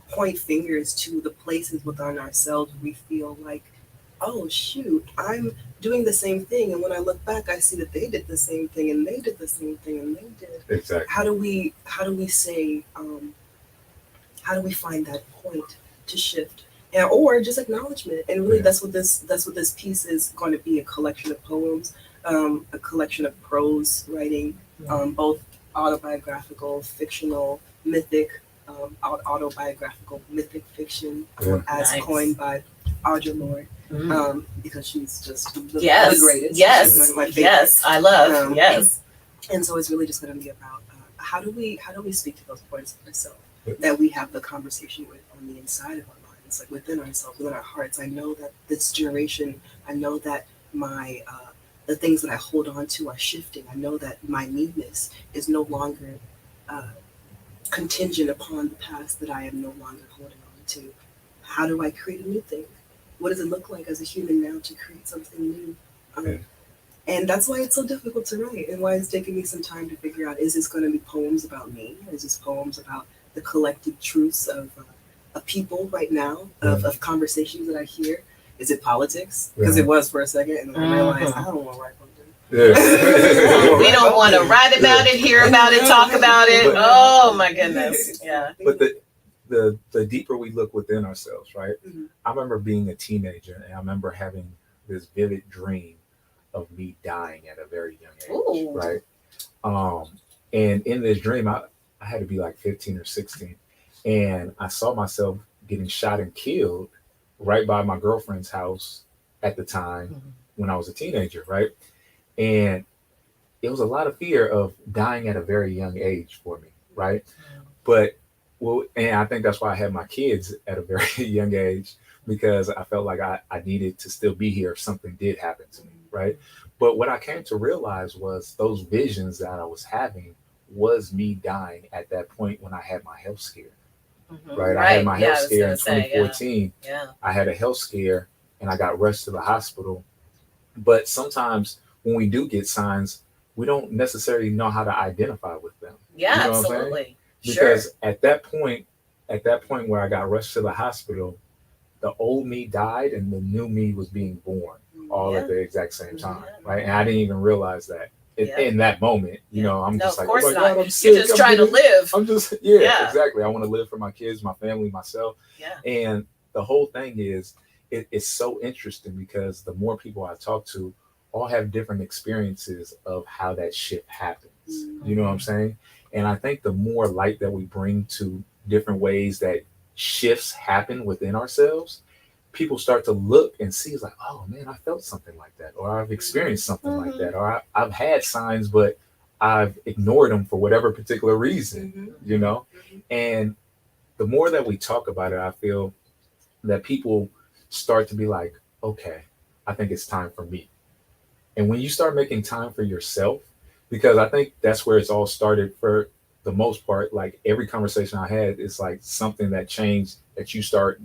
point fingers to the places within ourselves where we feel like, oh shoot, I'm doing the same thing, and when I look back, I see that they did the same thing, and they did the same thing, and they did. Exactly. How do we say, how do we find that point to shift, or just acknowledgement? And really, that's what this piece is going to be: a collection of poems, a collection of prose writing, both autobiographical, fictional, mythic, autobiographical, mythic fiction, as coined by Aazsa, because she's just the greatest. Yes, she's my favorite. Yes, I love. Yes, and so it's really just going to be about how do we speak to those parts of ourselves that we have the conversation with on the inside of our minds, like within ourselves, within our hearts. I know that this generation, I know that my the things that I hold on to are shifting. I know that my needness is no longer contingent upon the past that I am no longer holding on to. How do I create a new thing? What does it look like as a human now to create something new? And that's why it's so difficult to write, and why it's taking me some time to figure out, is this going to be poems about me? Is this poems about the collective truths of people right now, of conversations that I hear? Is it politics? Because it was for a second, and then I realized I don't want to write about that. We don't want to write about it, hear about it, talk about it. Oh my goodness. Yeah. But the deeper we look within ourselves, right? Mm-hmm. I remember being a teenager, and I remember having this vivid dream of me dying at a very young age, Ooh. right? And in this dream, I had to be like 15 or 16, and I saw myself getting shot and killed right by my girlfriend's house at the time when I was a teenager, right? And it was a lot of fear of dying at a very young age for me, right? But and I think that's why I had my kids at a very young age, because I felt like I needed to still be here if something did happen to me, right? But what I came to realize was those visions that I was having was me dying at that point when I had my health scare, right? I had my health scare in 2014. I had a health scare and I got rushed to the hospital. But sometimes when we do get signs, we don't necessarily know how to identify with them. Yeah, you know absolutely. Because at that point where I got rushed to the hospital, the old me died and the new me was being born all at the exact same time, right? And I didn't even realize that in that moment. You know, I'm just like, of course oh my not. God, I'm sick. You're just trying to live. I'm just, exactly. I want to live for my kids, my family, myself. Yeah. And the whole thing is, it's so interesting because the more people I talk to, all have different experiences of how that shift happens. You know what I'm saying? And I think the more light that we bring to different ways that shifts happen within ourselves, people start to look and see, it's like, oh man, I felt something like that, or I've experienced something like that, or I've had signs, but I've ignored them for whatever particular reason, you know? And the more that we talk about it, I feel that people start to be like, okay, I think it's time for me. And when you start making time for yourself, because I think that's where it's all started for the most part. Like every conversation I had is like something that changed, that you start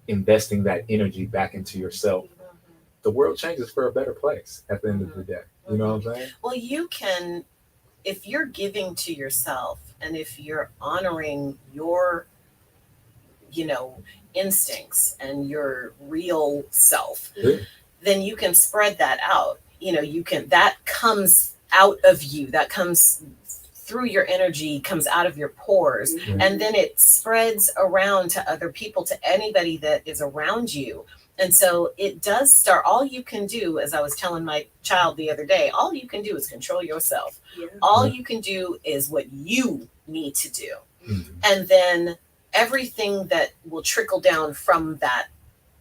investing that energy back into yourself. The world changes for a better place at the end of the day. You know what I'm saying? Well, you can, if you're giving to yourself and if you're honoring your, instincts and your real self, then you can spread that out. That comes out of you, that comes through your energy, comes out of your pores, and then it spreads around to other people, to anybody that is around you. And so it does start. All you can do, as I was telling my child the other day, all you can do is control yourself. All you can do is what you need to do. And then everything that will trickle down from that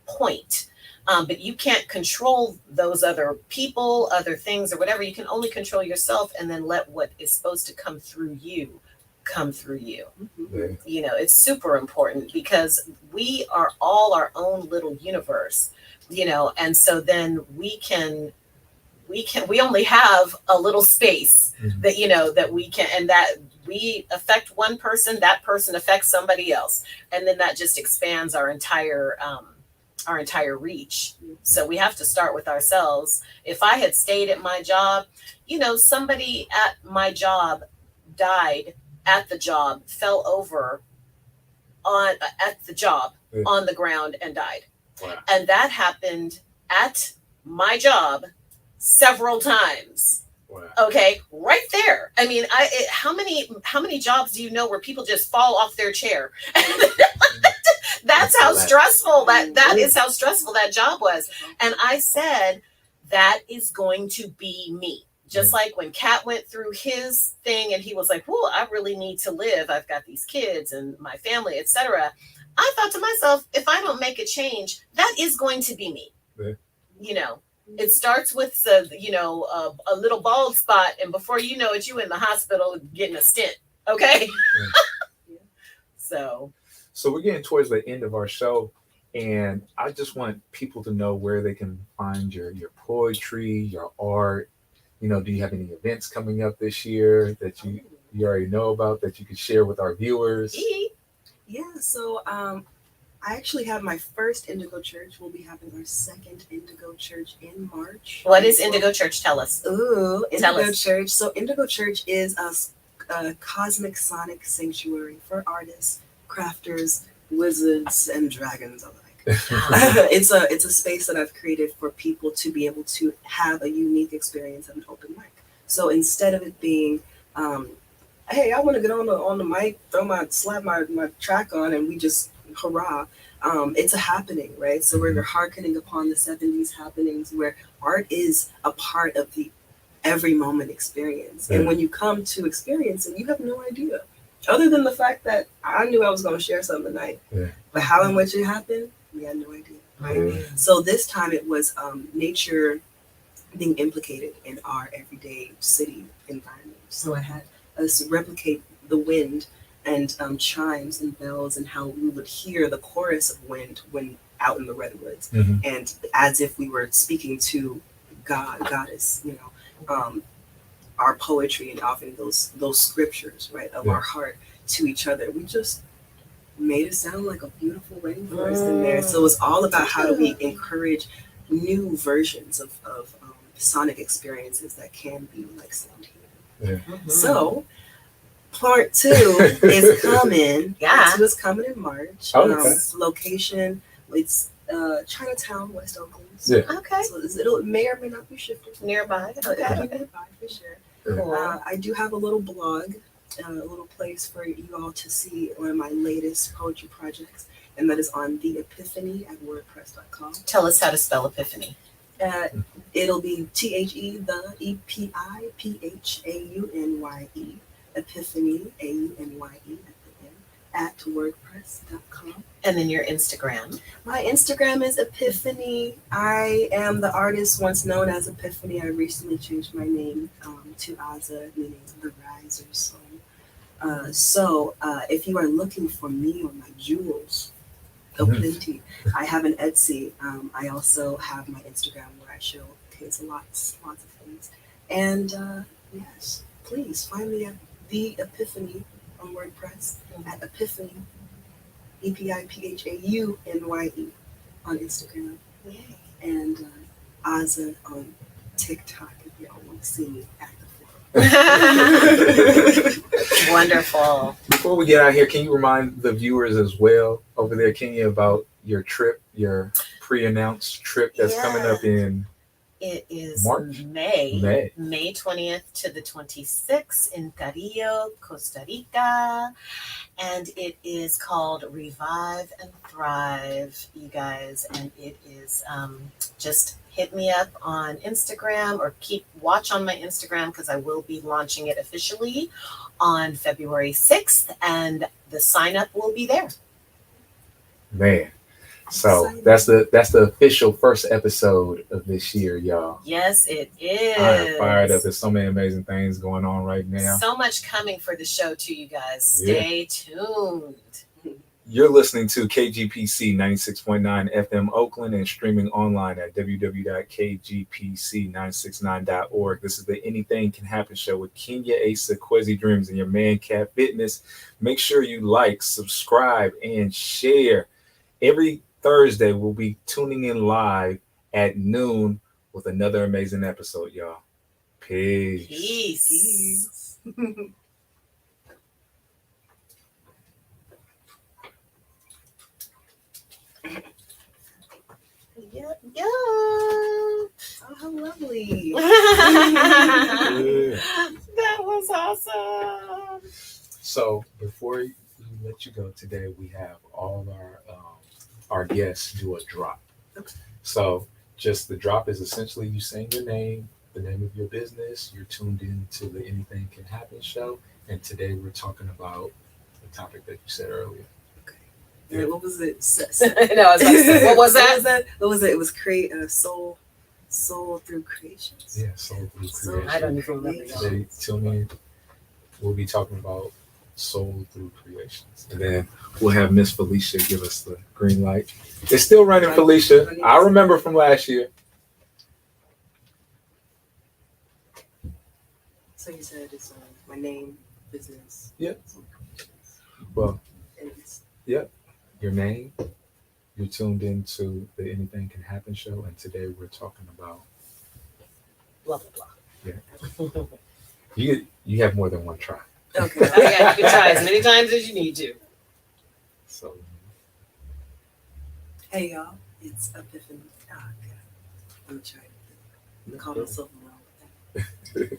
point. But you can't control those other people, other things, or whatever. You can only control yourself, and then let what is supposed to come through you come through you. It's super important because we are all our own little universe, and so then we only have a little space that, that we can, and that we affect one person, that person affects somebody else. And then that just expands our entire reach. So we have to start with ourselves. If I had stayed at my job, somebody at my job died at the job, fell over at the job on the ground and died. Wow. And that happened at my job several times. Wow. Okay, right there. I mean, how many jobs do you know where people just fall off their chair? That's how stressful that is how stressful that job was. And I said, that is going to be me. Just like when Kat went through his thing and he was like, "Whoa, I really need to live. I've got these kids and my family, etc." I thought to myself, if I don't make a change, that is going to be me. It starts with a little bald spot, and before you know it, you in the hospital getting a stent. Okay. So we're getting towards the end of our show, and I just want people to know where they can find your poetry, your art. Do you have any events coming up this year that you already know about that you could share with our viewers? Yeah, so I actually have my first Indigo Church. We'll be having our second Indigo Church in March. What is Indigo Church? Tell us. Indigo Church. So Indigo Church is a cosmic sonic sanctuary for artists, crafters, wizards, and dragons alike. It's a space that I've created for people to be able to have a unique experience at an open mic. So instead of it being hey, I want to get on the mic, slap my track on, and we just hurrah. It's a happening, right? So we're hearkening upon the 70s happenings where art is a part of the every moment experience. And when you come to experience it, you have no idea. Other than the fact that I knew I was going to share something tonight. But how and which it happened, we had no idea, right? So this time it was nature being implicated in our everyday city environment. So I had us replicate the wind and chimes and bells and how we would hear the chorus of wind when out in the redwoods, and as if we were speaking to goddess, our poetry and often those scriptures, right, of our heart to each other. We just made it sound like a beautiful rainforest in there. So it's all about how do we encourage new versions of sonic experiences that can be like sound healing. So part 2 is coming. Part 2 is coming in March. Location, it's Chinatown, West Oakland. So, so it may or may not be shifted. Nearby. Nearby for sure. Cool. I do have a little blog, a little place for you all to see one of my latest poetry projects, and that is on the Epiphaunye at wordpress.com. Tell us how to spell Epiphany. It'll be THE, the EPIPHAUNYE, Epiphaunye, AUNYE at wordpress.com. And then your Instagram. My Instagram is Epiphany. I am the artist once known as Epiphany. I recently changed my name to Aazsa, meaning the riser soul. So if you are looking for me or my jewels, plenty. I have an Etsy. I also have my Instagram where I showcase lots of things. And yes, please find me at the Epiphany on WordPress, at Epiphany, EPIPHAUNYE on Instagram. Yay. And Aazsa on TikTok if y'all want to see me act the floor. Wonderful. Before we get out here, can you remind the viewers as well over there, Kenya, about your trip, your pre-announced trip that's coming up in It is March? May 20th to the 26th in Carrillo, Costa Rica. And it is called Revive and Thrive, you guys. And it is just hit me up on Instagram or watch on my Instagram because I will be launching it officially on February 6th. And the sign up will be there. Man. So that's the official first episode of this year, y'all. Yes, it is. I'm fired up. There's so many amazing things going on right now. So much coming for the show too, you guys. Stay tuned. You're listening to KGPC 96.9 FM Oakland and streaming online at www.kgpc969.org. This is the Anything Can Happen show with Kenya, Aazsa, Kwezi Dreams, and your man Cat Fitness. Make sure you like, subscribe, and share. Every Thursday, we'll be tuning in live at noon with another amazing episode, y'all. Peace. Peace. Yep. Oh, how lovely. That was awesome. So before we let you go today, we have all our guests do a drop. So just the drop is essentially you saying your name, the name of your business. You're tuned in to the Anything Can Happen show. And today we're talking about the topic that you said earlier. Yeah. What was it? No, I was about to say, what was that? What was it? It was create a soul through creations. Yeah, soul through creation. I don't even remember. Today, tune in. We'll be talking about soul through creations. And then we'll have Miss Felicia give us the green light. It's still running, Felicia. I remember from last year. So you said it's my name, business. Yep. Well, yep. Your name. You're tuned into the Anything Can Happen show, and today we're talking about blah blah blah. Yeah. You have more than one try. Okay. You can try as many times as you need to. So. Hey y'all, it's Epiphany. Oh God, I'm trying to call myself wrong with that.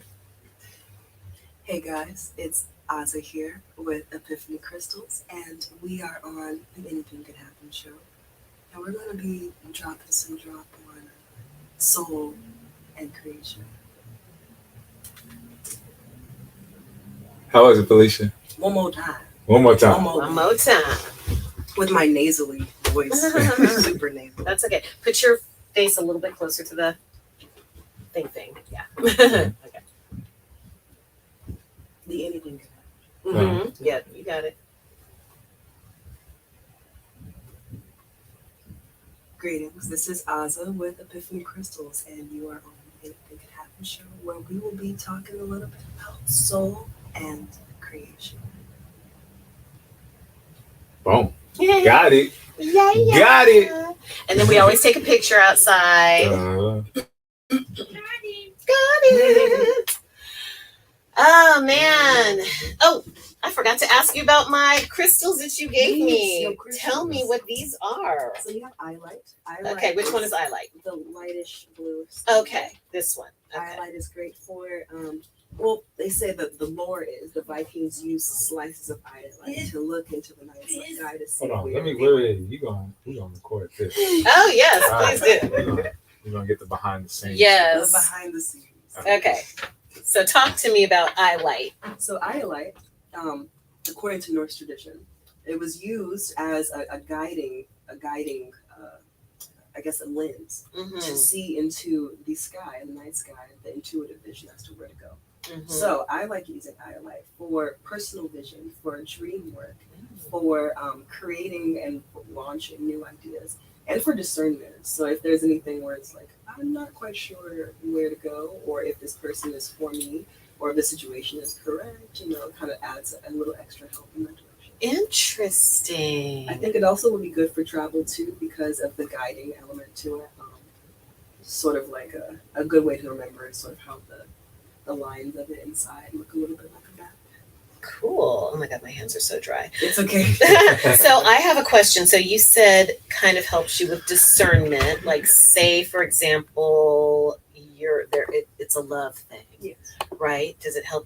Hey guys, it's Aazsa here with Epiphany Crystals, and we are on the Anything Could Happen show. And we're going to be dropping some drop on soul and creation. How is it, Felicia? One more time. One more time. One more time. With my nasally voice. Super nasal. That's okay. Put your face a little bit closer to the thing. Yeah. Okay. The Anything Could Happen. Mm-hmm. Yeah, you got it. Greetings. This is Aazsa with Epiphany Crystals, and you are on the Anything Could Happen show, where we will be talking a little bit about soul and creation. Boom. Yeah. Got it. Yeah. Got it. And then we always take a picture outside. Got it. Oh man. Oh, I forgot to ask you about my crystals that you gave me. Your crystals. Tell me what these are. So you have eye light. Okay, which one is eye light? The lightish blue. Okay, this one. Eye Okay. light is great for, well, they say that the lore is the Vikings used slices of eye light to look into the night sky to see. Hold on. Let me. Wait. We're gonna record this. Oh yes, please do. We're gonna get the behind the scenes. Yes. The behind the scenes. Okay. So talk to me about eye light. So eye light, according to Norse tradition, it was used as a guiding, I guess, a lens Mm-hmm. to see into the sky, the night sky, the intuitive vision as to where to go. Mm-hmm. So I like using eye light for personal vision, for dream work, for creating and launching new ideas, and for discernment. So if there's anything where it's like, I'm not quite sure where to go, or if this person is for me, or if the situation is correct, it kind of adds a little extra help in that direction. Interesting. I think it also would be good for travel too, because of the guiding element to it. Sort of like a good way to remember sort of how the lines of it inside look a little bit like a map. Cool. Oh my God, my hands are so dry. It's okay. So I have a question. So you said kind of helps you with discernment. Like say, for example, you're there. It's a love thing, Yes. right? Does it help